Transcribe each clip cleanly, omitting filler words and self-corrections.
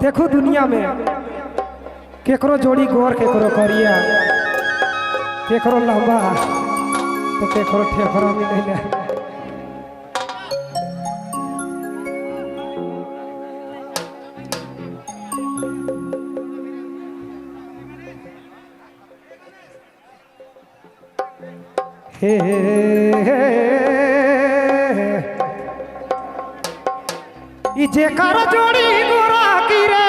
देखो दुनिया में केकरो जोड़ी गोर केकरो करिया केकरो लंबा तो केकरो ठेफरा मिले हे ई जेकर जोड़ी गोरा की रे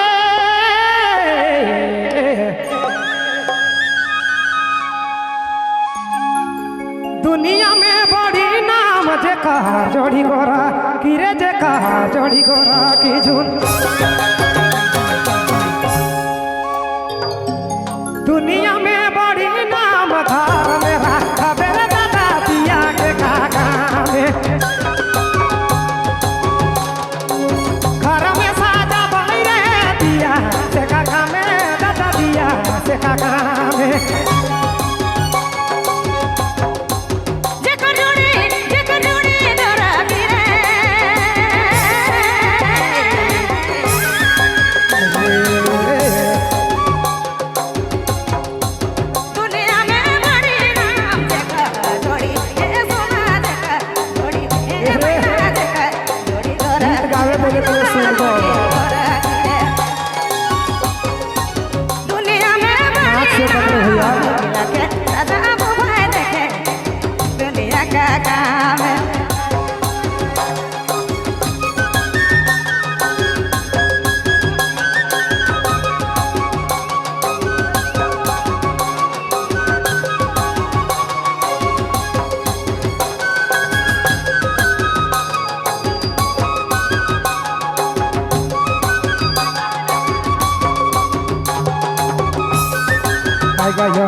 दुनिया में बड़ी नाम जेकर जोड़ी गोरा की रे जेकर जोड़ी गोरा की झूल दुनिया में बड़ी नाम धार मेरा खबर दादा दिया के काका में घर में साजा बड़ी रे दिया से काका में दादा दिया से काका में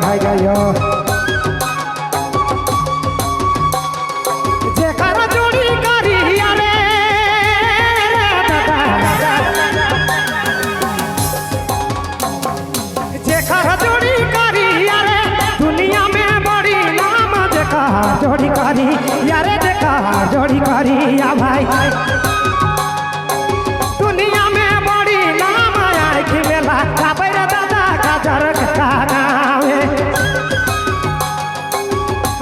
Hai gayo जेकर जोड़ी करिया रे जेकर जोड़ी करिया रे दुनिया में बड़ी नाम जेकर जोड़ी करिया रे जेकर जोड़ी करिया भाई दुनिया में बड़ी नाम आए कि मेला काबर दादा काजर का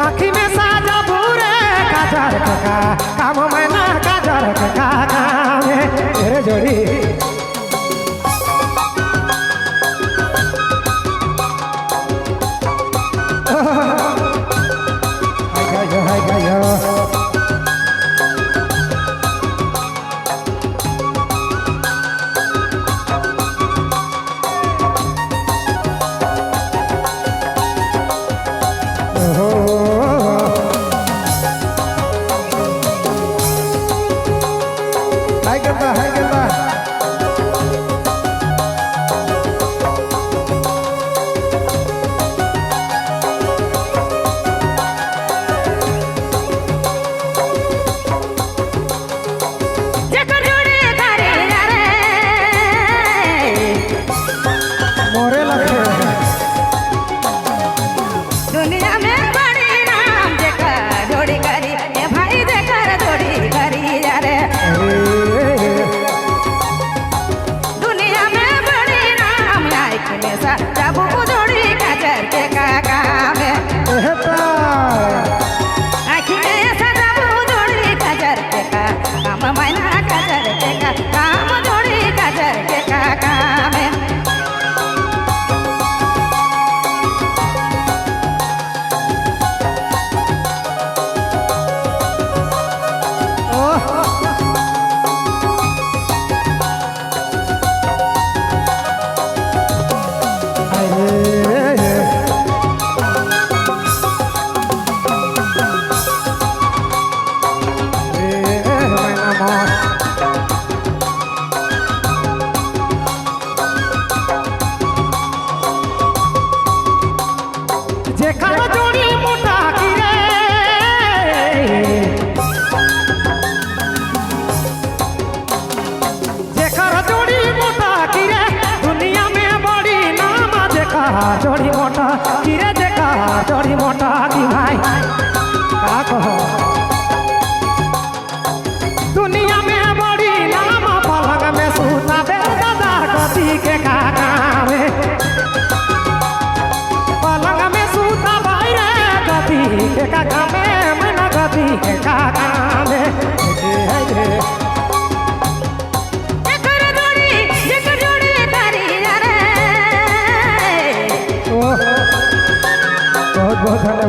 आँखी में साजा पूरे काजर का काम में ना काजर का काम तेरे जोड़ी हाय गायो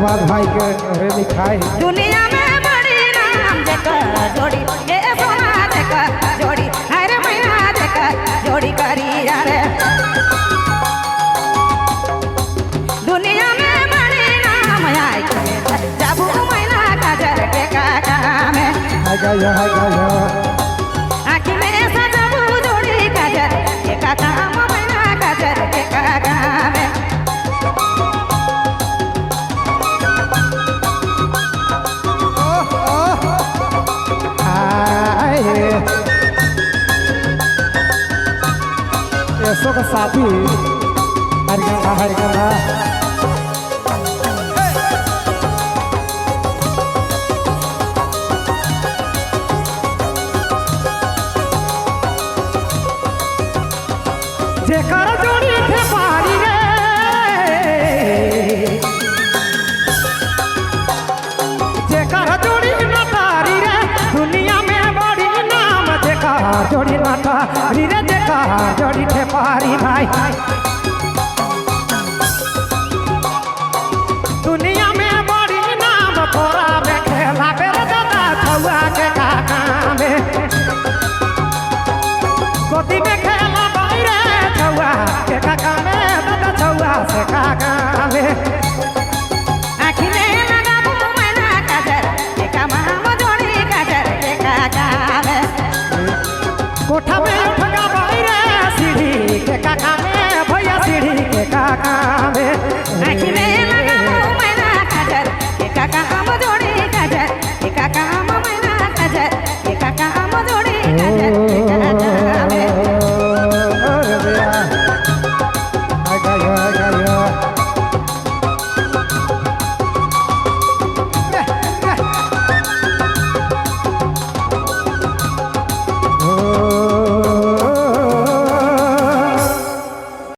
धन्यवाद भाई के रे लिखाई दुनिया में बड़ी नाम जेकर जोड़ी ए सोना जेकर जोड़ी अरे मैया जेकर जोड़ी करी रे दुनिया में बड़ी नाम आई जाबू मैना काजर के काका में हाय गया आखी में सजाबू जोड़ी काजर के काका मैना काजर के काका में ऐसो का साथी हरिगंगा जेकर जोड़ी थे पारी रे जेकर जोड़ी नटारी रे दुनिया में बड़ी नाम जेकर जोड़ी नटारी रे जेकर जोड़ी थे पारी भाई दुनिया में बड़ी नाम तोरा में खेला बेरे दादा छुआ के काका में गोदी में खेला बाहरे छुआ के काका में दादा छुआ से काका में आखी में लगाबू मैना काजर के कामाम जोड़ी काजर के काका में कोठा में उठगा बाहरे सीढ़ी के काका में भैया सीढ़ी के काका में आखी में लगाबू मैना काजर के काकाम जोड़ी काजर के काकाम मैना काजर के काकाम जोड़ी काजर के काका में ओ रे